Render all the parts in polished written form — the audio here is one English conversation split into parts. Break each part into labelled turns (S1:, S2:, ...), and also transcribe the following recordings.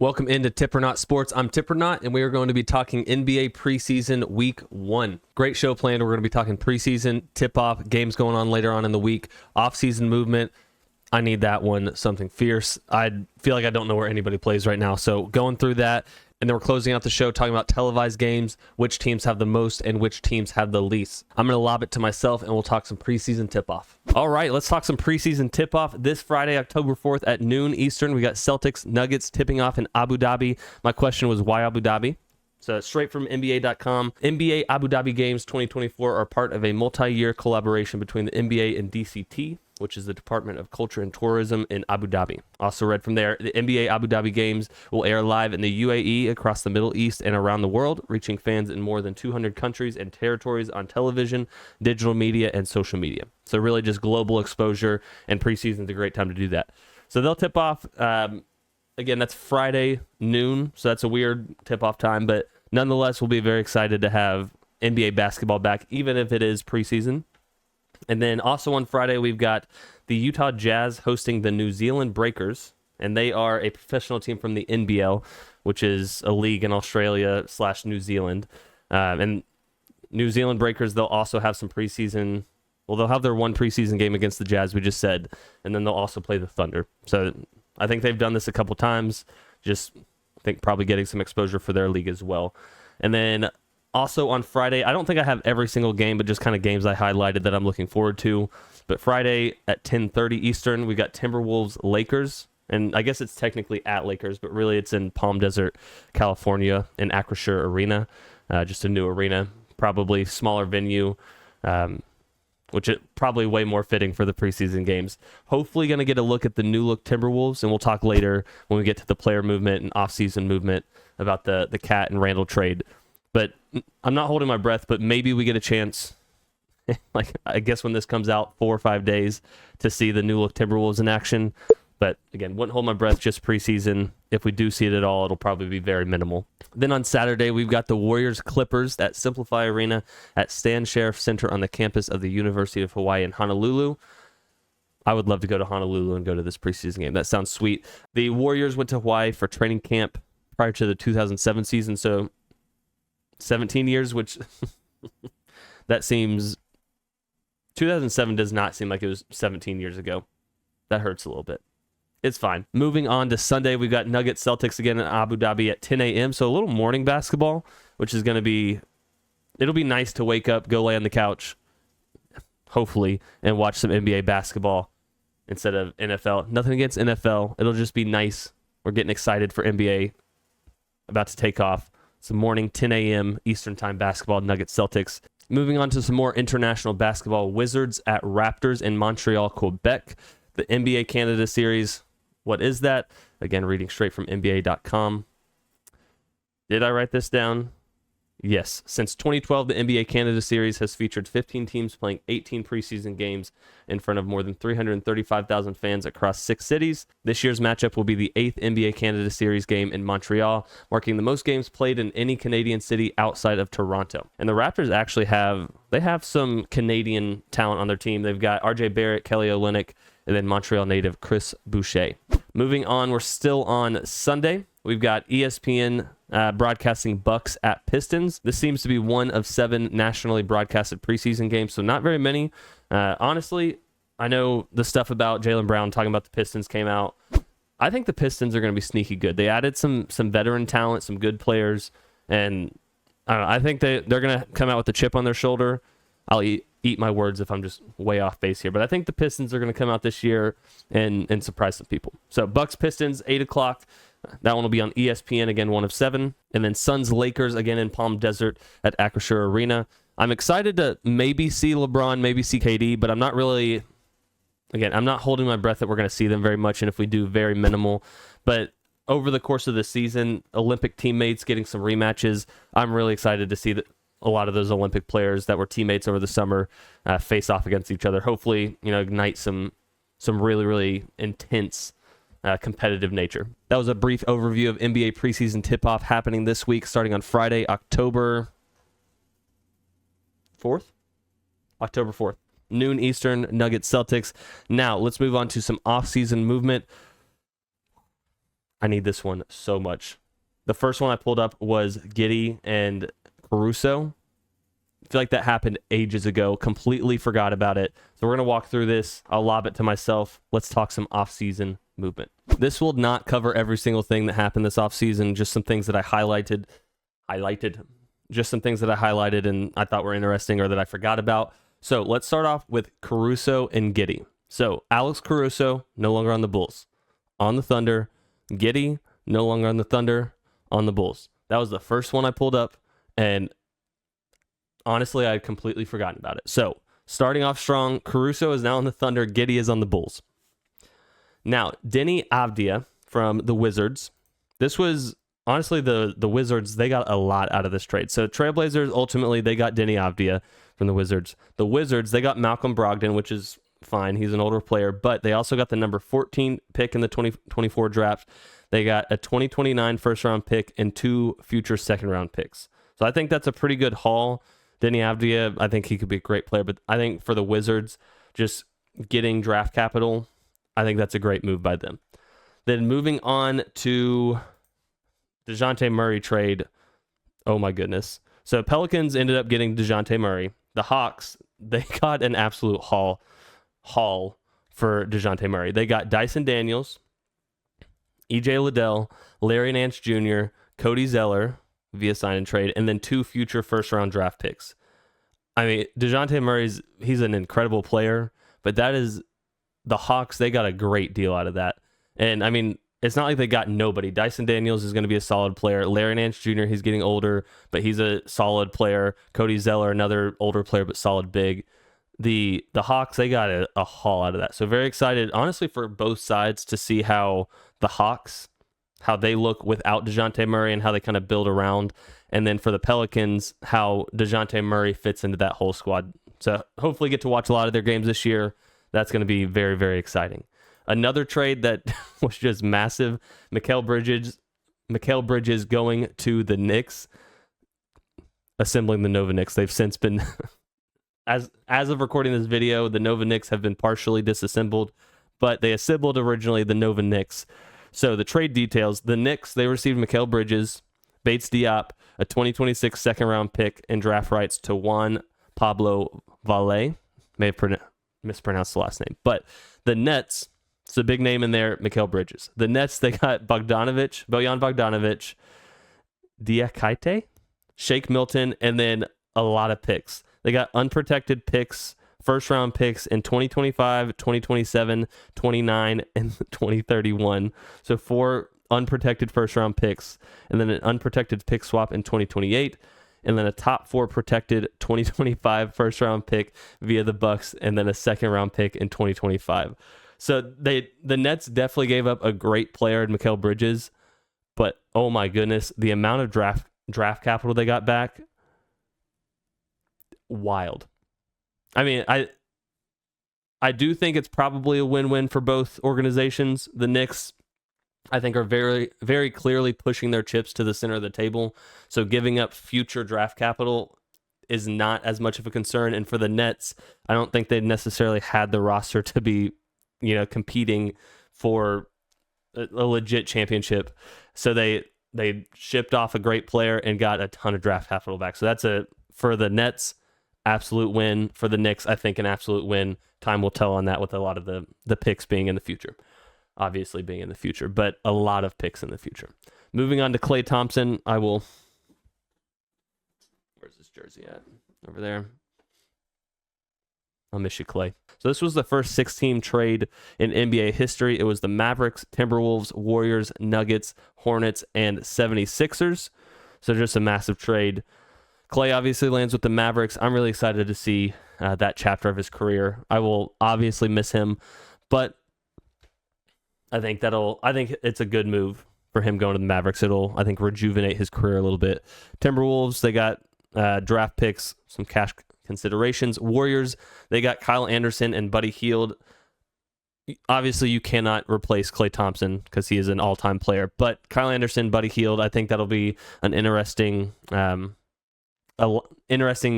S1: Welcome into Tip or Not Sports. I'm Tip or Not, and we are going to be talking NBA Preseason Week 1. Great show planned. We're going to be talking preseason, tip-off, games going on later on in the week, off-season movement. I need that one, something fierce. I feel like I don't know where anybody plays right now, so going through that. And then we're closing out the show talking about televised games, which teams have the most and which teams have the least. I'm going to lob it to myself, and we'll talk some preseason tip-off. All right, let's talk some preseason tip-off. This Friday, October 4th at noon Eastern, we got Celtics Nuggets tipping off in Abu Dhabi. My question was, why Abu Dhabi? So straight from NBA.com. NBA Abu Dhabi Games 2024 are part of a multi-year collaboration between the NBA and DCT, which is the Department of Culture and Tourism in Abu Dhabi. Also read from there, the NBA Abu Dhabi Games will air live in the UAE, across the Middle East, and around the world, reaching fans in more than 200 countries and territories on television, digital media, and social media. So really just global exposure, and preseason is a great time to do that. So they'll tip off, again, that's Friday noon, so that's a weird tip-off time, but nonetheless, we'll be very excited to have NBA basketball back, even if it is preseason. And then also on Friday, we've got the Utah Jazz hosting the New Zealand Breakers, and they are a professional team from the NBL, which is a league in Australia / New Zealand. And New Zealand Breakers, they'll also have some preseason. Well, they'll have their one preseason game against the Jazz, we just said, and then they'll also play the Thunder. So I think they've done this a couple times. Just I think probably getting some exposure for their league as well. And then also on Friday, I don't think I have every single game, but just kind of games I highlighted that I'm looking forward to. But Friday at 10:30 Eastern, we got Timberwolves Lakers. And I guess it's technically at Lakers, but really it's in Palm Desert, California, in Acrisure Arena. Just a new arena, probably smaller venue, which is probably way more fitting for the preseason games. Hopefully going to get a look at the new look Timberwolves, and we'll talk later when we get to the player movement and offseason movement about the Cat and Randall trade. But I'm not holding my breath, but maybe we get a chance, like I guess when this comes out, 4 or 5 days, to see the new look Timberwolves in action. But again, wouldn't hold my breath, just preseason. If we do see it at all, it'll probably be very minimal. Then on Saturday, we've got the Warriors Clippers at Simplify Arena at Stan Sheriff Center on the campus of the University of Hawaii in Honolulu. I would love to go to Honolulu and go to this preseason game. That sounds sweet. The Warriors went to Hawaii for training camp prior to the 2007 season, so 17 years, which that seems 2007 does not seem like it was 17 years ago. That hurts a little bit. It's fine. Moving on to Sunday, we've got Nuggets Celtics again in Abu Dhabi at 10 a.m. So a little morning basketball, which is going to be, it'll be nice to wake up, go lay on the couch, hopefully, and watch some NBA basketball instead of NFL. Nothing against NFL. It'll just be nice. We're getting excited for NBA about to take off. Some morning 10 a.m. Eastern Time basketball, Nuggets Celtics. Moving on to some more international basketball, Wizards at Raptors in Montreal, Quebec. The NBA Canada Series. What is that? Again, reading straight from NBA.com. Did I write this down? Yes. Since 2012, the NBA Canada Series has featured 15 teams playing 18 preseason games in front of more than 335,000 fans across 6 cities. This year's matchup will be the 8th NBA Canada Series game in Montreal, marking the most games played in any Canadian city outside of Toronto. And the Raptors actually have some Canadian talent on their team. They've got RJ Barrett, Kelly Olynyk, and then Montreal native Chris Boucher. Moving on, we're still on Sunday. We've got ESPN broadcasting Bucks at Pistons. This seems to be one of 7 nationally broadcasted preseason games, so not very many. Honestly, I know the stuff about Jaylen Brown talking about the Pistons came out. I think the Pistons are going to be sneaky good. They added some veteran talent, some good players, and I don't know, I think they're going to come out with a chip on their shoulder. I'll eat my words if I'm just way off base here, but I think the Pistons are going to come out this year and surprise some people. So Bucks Pistons 8 o'clock. That one will be on ESPN, again, one of 7. And then Suns Lakers, again, in Palm Desert at Acrisure Arena. I'm excited to maybe see LeBron, maybe see KD, but I'm not really, again, I'm not holding my breath that we're going to see them very much, and if we do, very minimal. But over the course of the season, Olympic teammates getting some rematches. I'm really excited to see a lot of those Olympic players that were teammates over the summer face off against each other. Hopefully, ignite some really, really intense competitive nature. That was a brief overview of NBA preseason tip-off happening this week, starting on Friday, October 4th? October 4th. Noon Eastern, Nuggets Celtics. Now, let's move on to some off-season movement. I need this one so much. The first one I pulled up was Giddey and Caruso. I feel like that happened ages ago. Completely forgot about it. So we're going to walk through this. I'll lob it to myself. Let's talk some off-season movement. This will not cover every single thing that happened this off-season, just some things that I highlighted. Just some things that I highlighted and I thought were interesting or that I forgot about. So let's start off with Caruso and Giddey. So Alex Caruso, no longer on the Bulls. On the Thunder. Giddey, no longer on the Thunder. On the Bulls. That was the first one I pulled up, and honestly, I had completely forgotten about it. So, starting off strong, Caruso is now on the Thunder, Giddey is on the Bulls. Now, Deni Avdija from the Wizards. This was, honestly, the Wizards, they got a lot out of this trade. So, Trailblazers, ultimately, they got Deni Avdija from the Wizards. The Wizards, they got Malcolm Brogdon, which is fine. He's an older player, but they also got the number 14 pick in the 2024 draft. They got a 2029 first-round pick and 2 future second-round picks. So I think that's a pretty good haul. Deni Avdija, I think he could be a great player, but I think for the Wizards, just getting draft capital, I think that's a great move by them. Then moving on to DeJounte Murray trade. Oh my goodness. So Pelicans ended up getting DeJounte Murray. The Hawks, they got an absolute haul for DeJounte Murray. They got Dyson Daniels, EJ Liddell, Larry Nance Jr., Cody Zeller via sign and trade, and then 2 future first-round draft picks. I mean, DeJounte Murray's, he's an incredible player, but that is, the Hawks, they got a great deal out of that. And, I mean, it's not like they got nobody. Dyson Daniels is going to be a solid player. Larry Nance Jr., he's getting older, but he's a solid player. Cody Zeller, another older player, but solid big. The Hawks, they got a haul out of that. So very excited, honestly, for both sides to see how the Hawks, how they look without DeJounte Murray and how they kind of build around. And then for the Pelicans, how DeJounte Murray fits into that whole squad. So hopefully get to watch a lot of their games this year. That's going to be very, very exciting. Another trade that was just massive, Mikal Bridges going to the Knicks, assembling the Nova Knicks. They've since been... As of recording this video, the Nova Knicks have been partially disassembled, but they assembled originally the Nova Knicks. So the trade details, the Knicks, they received Mikal Bridges, Bates Diop, a 2026 second-round pick, and draft rights to Juan Pablo Valle. May have mispronounced the last name. But the Nets, it's a big name in there, Mikal Bridges. The Nets, they got Bojan Bogdanovic, Diakite, Shake Milton, and then a lot of picks. They got unprotected picks, first-round picks in 2025, 2027, 29, and 2031. So 4 unprotected first-round picks, and then an unprotected pick swap in 2028, and then a top 4 protected 2025 first-round pick via the Bucks, and then a second-round pick in 2025. So the Nets definitely gave up a great player in Mikal Bridges, but oh my goodness, the amount of draft capital they got back, wild. I mean, I do think it's probably a win-win for both organizations. The Knicks, I think, are very, very clearly pushing their chips to the center of the table. So giving up future draft capital is not as much of a concern. And for the Nets, I don't think they necessarily had the roster to be, competing for a legit championship. So they shipped off a great player and got a ton of draft capital back. So that's for the Nets, absolute win. For the Knicks, I think an absolute win. Time will tell on that with a lot of the picks being in the future. Obviously being in the future, but a lot of picks in the future. Moving on to Klay Thompson, where's this jersey at? Over there. I'll miss you, Klay. So this was the first 6-team trade in NBA history. It was the Mavericks, Timberwolves, Warriors, Nuggets, Hornets, and 76ers. So just a massive trade. Klay obviously lands with the Mavericks. I'm really excited to see that chapter of his career. I will obviously miss him, but I think it's a good move for him going to the Mavericks. It'll, I think, rejuvenate his career a little bit. Timberwolves, they got draft picks, some cash considerations. Warriors, they got Kyle Anderson and Buddy Hield. Obviously, you cannot replace Klay Thompson because he is an all-time player, but Kyle Anderson, Buddy Hield, I think that'll be an interesting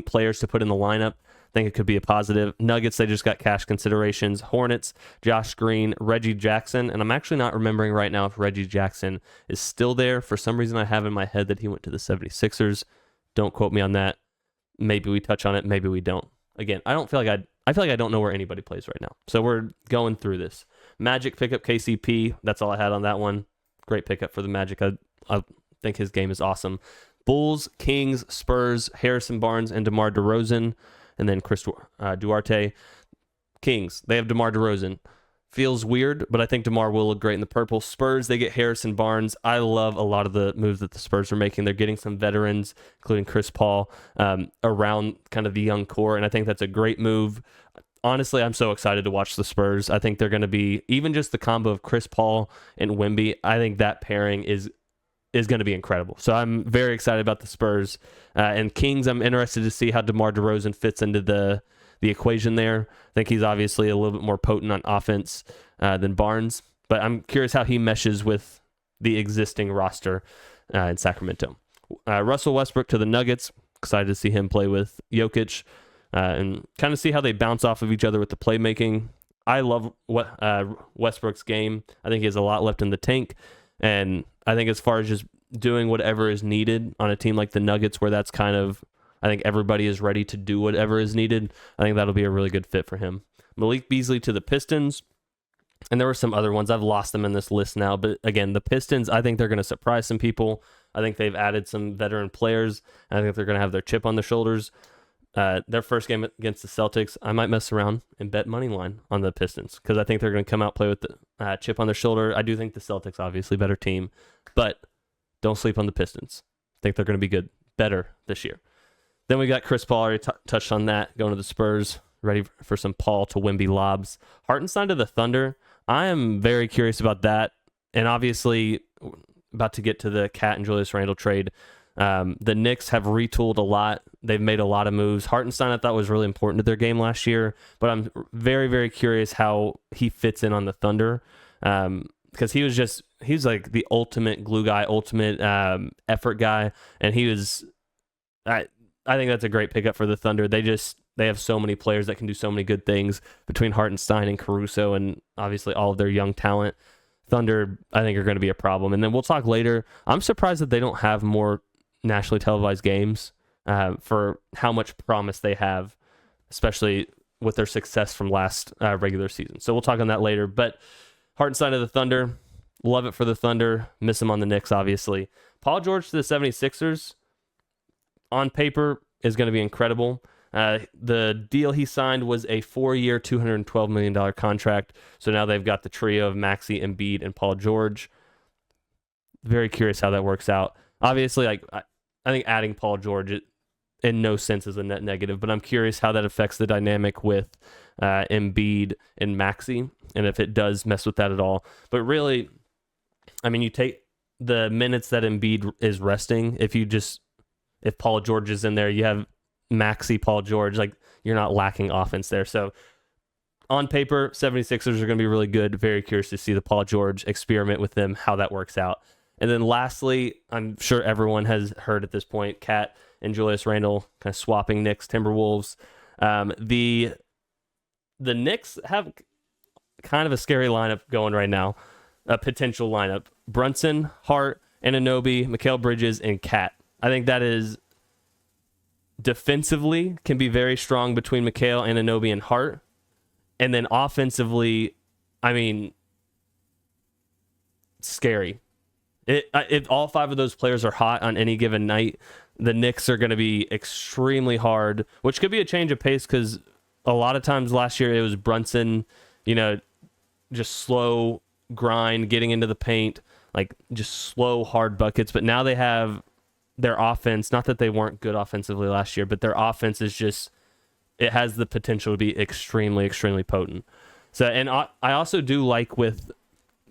S1: players to put in the lineup. I think it could be a positive. Nuggets, they just got cash considerations. Hornets, Josh Green, Reggie Jackson. And I'm actually not remembering right now if Reggie Jackson is still there. For some reason, I have in my head that he went to the 76ers. Don't quote me on that. Maybe we touch on it. Maybe we don't. Again, I feel like I don't know where anybody plays right now. So we're going through this. Magic pickup KCP. That's all I had on that one. Great pickup for the Magic. I think his game is awesome. Bulls, Kings, Spurs, Harrison Barnes, and DeMar DeRozan. And then Chris Duarte. Kings, they have DeMar DeRozan. Feels weird, but I think DeMar will look great in the purple. Spurs, they get Harrison Barnes. I love a lot of the moves that the Spurs are making. They're getting some veterans, including Chris Paul, around kind of the young core, and I think that's a great move. Honestly, I'm so excited to watch the Spurs. I think they're going to be, even just the combo of Chris Paul and Wemby, I think that pairing is going to be incredible. So I'm very excited about the Spurs. And Kings, I'm interested to see how DeMar DeRozan fits into the equation there. I think he's obviously a little bit more potent on offense than Barnes, but I'm curious how he meshes with the existing roster in Sacramento. Russell Westbrook to the Nuggets. Excited to see him play with Jokic and kind of see how they bounce off of each other with the playmaking. I love Westbrook's game. I think he has a lot left in the tank, and I think as far as just doing whatever is needed on a team like the Nuggets, where that's kind of, I think everybody is ready to do whatever is needed, I think that'll be a really good fit for him. Malik Beasley to the Pistons. And there were some other ones. I've lost them in this list now. But again, the Pistons, I think they're going to surprise some people. I think they've added some veteran players. I think they're going to have their chip on their shoulders. Their first game against the Celtics, I might mess around and bet money line on the Pistons because I think they're going to come out play with the chip on their shoulder. I do think the Celtics, obviously, better team. But don't sleep on the Pistons. I think they're going to be better this year. Then we got Chris Paul. I already touched on that. Going to the Spurs. Ready for some Paul to Wemby lobs. Hartenstein to the Thunder. I am very curious about that. And obviously, about to get to the Cat and Julius Randle trade. The Knicks have retooled a lot. They've made a lot of moves. Hartenstein, I thought, was really important to their game last year. But I'm very, very curious how he fits in on the Thunder. Because he's like the ultimate glue guy, ultimate effort guy. And I think that's a great pickup for the Thunder. They have so many players that can do so many good things between Hartenstein and Caruso and obviously all of their young talent. Thunder, I think, are going to be a problem. And then we'll talk later. I'm surprised that they don't have more nationally televised games for how much promise they have, especially with their success from last regular season. So we'll talk on that later. But Hartenstein of the Thunder, love it for the Thunder. Miss him on the Knicks, obviously. Paul George to the 76ers, on paper, is going to be incredible. The deal he signed was a 4-year, $212 million contract. So now they've got the trio of Maxey, Embiid, and Paul George. Very curious how that works out. Obviously, I think adding Paul George in no sense is a net negative, but I'm curious how that affects the dynamic with Embiid and Maxey, and if it does mess with that at all. But really, I mean, you take the minutes that Embiid is resting. If Paul George is in there, you have Maxey, Paul George, like you're not lacking offense there. So on paper, 76ers are going to be really good. Very curious to see the Paul George experiment with them, how that works out. And then lastly, I'm sure everyone has heard at this point, Cat and Julius Randle kind of swapping Knicks, Timberwolves. The Knicks have kind of a scary lineup going right now, a potential lineup. Brunson, Hart, Anunoby, Mikal Bridges, and Cat. I think that is defensively can be very strong between Mikal, Anunoby, and Hart. And then offensively, I mean, scary. If all five of those players are hot on any given night, the Knicks are going to be extremely hard, which could be a change of pace because a lot of times last year it was Brunson, just slow grind, getting into the paint, like just slow, hard buckets. But now they have their offense, not that they weren't good offensively last year, but their offense is just, it has the potential to be extremely, extremely potent. So, and I also do like with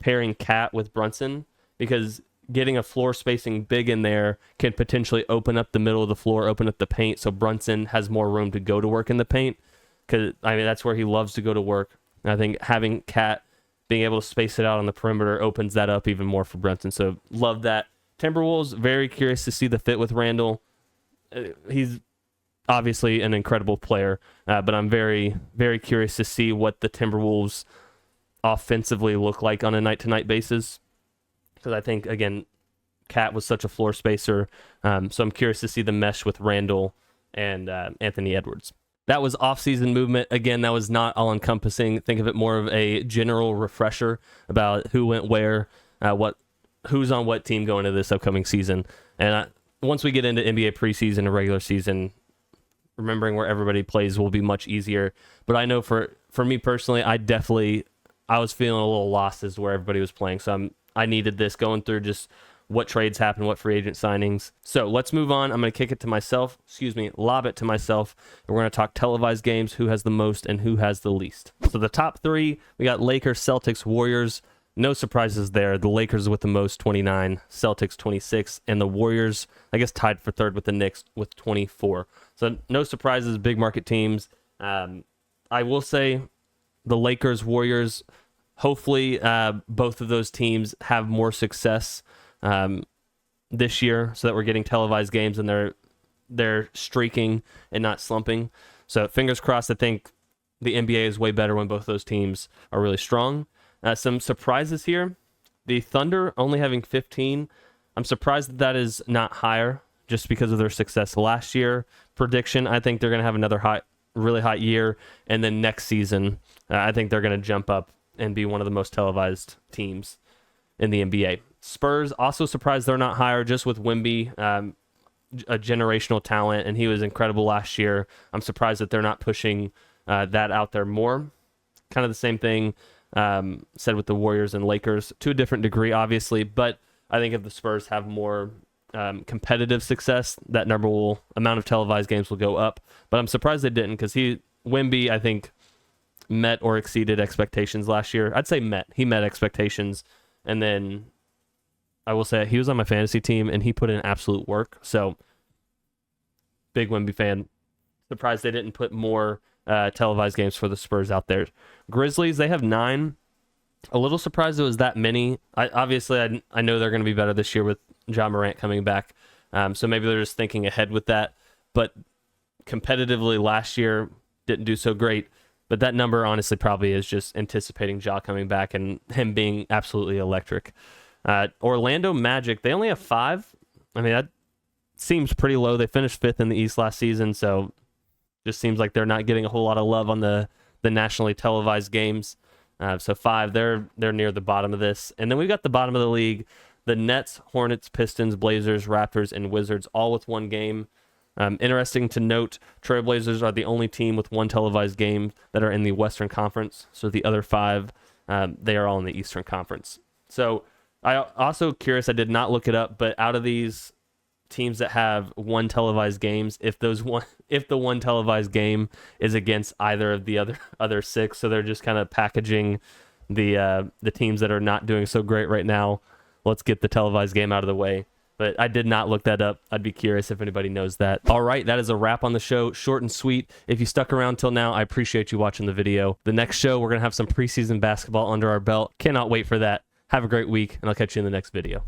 S1: pairing Cat with Brunson, because getting a floor spacing big in there can potentially open up the middle of the floor, open up the paint, so Brunson has more room to go to work in the paint, because, I mean, that's where he loves to go to work. And I think having Cat being able to space it out on the perimeter opens that up even more for Brunson, so love that. Timberwolves, very curious to see the fit with Randle. He's obviously an incredible player, but I'm very, very curious to see what the Timberwolves offensively look like on a night-to-night basis. Because I think, again, Cat was such a floor spacer, so I'm curious to see the mesh with Randall and Anthony Edwards. That was off-season movement. Again, that was not all-encompassing. Think of it more of a general refresher about who went where, who's on what team going into this upcoming season. And once we get into NBA preseason and regular season, remembering where everybody plays will be much easier. But I know for me personally, I was feeling a little lost as to where everybody was playing. So I needed this going through just what trades happened, what free agent signings. So let's move on. I'm going to lob it to myself. And we're going to talk televised games, who has the most and who has the least. So the top three, we got Lakers, Celtics, Warriors. No surprises there. The Lakers with the most, 29, Celtics 26, and the Warriors, I guess, tied for third with the Knicks with 24. So no surprises, big market teams. I will say the Lakers, Warriors, hopefully both of those teams have more success this year so that we're getting televised games and they're streaking and not slumping. So fingers crossed. I think the NBA is way better when both those teams are really strong. Some surprises here. The Thunder only having 15. I'm surprised that is not higher just because of their success last year. Prediction, I think they're going to have another really hot year. And then next season, I think they're going to jump up and be one of the most televised teams in the NBA. Spurs, also surprised they're not higher, just with Wemby, a generational talent, and he was incredible last year. I'm surprised that they're not pushing that out there more. Kind of the same thing said with the Warriors and Lakers, to a different degree, obviously, but I think if the Spurs have more competitive success, that amount of televised games will go up. But I'm surprised they didn't, because Wemby, I think, met or exceeded expectations last year. I'd say he met expectations, and then I will say he was on my fantasy team and he put in absolute work. So big Wemby fan. Surprised they didn't put more televised games for the Spurs out there. Grizzlies, they have 9. A little surprised it was that many. I know they're going to be better this year with Ja Morant coming back. So maybe they're just thinking ahead with that. But competitively last year didn't do so great. But that number honestly probably is just anticipating Ja coming back and him being absolutely electric. Orlando Magic, they only have 5. I mean, that seems pretty low. They finished 5th in the East last season, so just seems like they're not getting a whole lot of love on the nationally televised games. So 5, they're near the bottom of this. And then we've got the bottom of the league, the Nets, Hornets, Pistons, Blazers, Raptors, and Wizards, all with 1 game. Interesting to note, Trailblazers are the only team with 1 televised game that are in the Western Conference. So the other 5, they are all in the Eastern Conference. So I also curious, I did not look it up, but out of these teams that have 1 televised games, if the one televised game is against either of the other 6, so they're just kind of packaging the teams that are not doing so great right now. Let's get the televised game out of the way. But I did not look that up. I'd be curious if anybody knows that. All right, that is a wrap on the show. Short and sweet. If you stuck around till now, I appreciate you watching the video. The next show, we're going to have some preseason basketball under our belt. Cannot wait for that. Have a great week, and I'll catch you in the next video.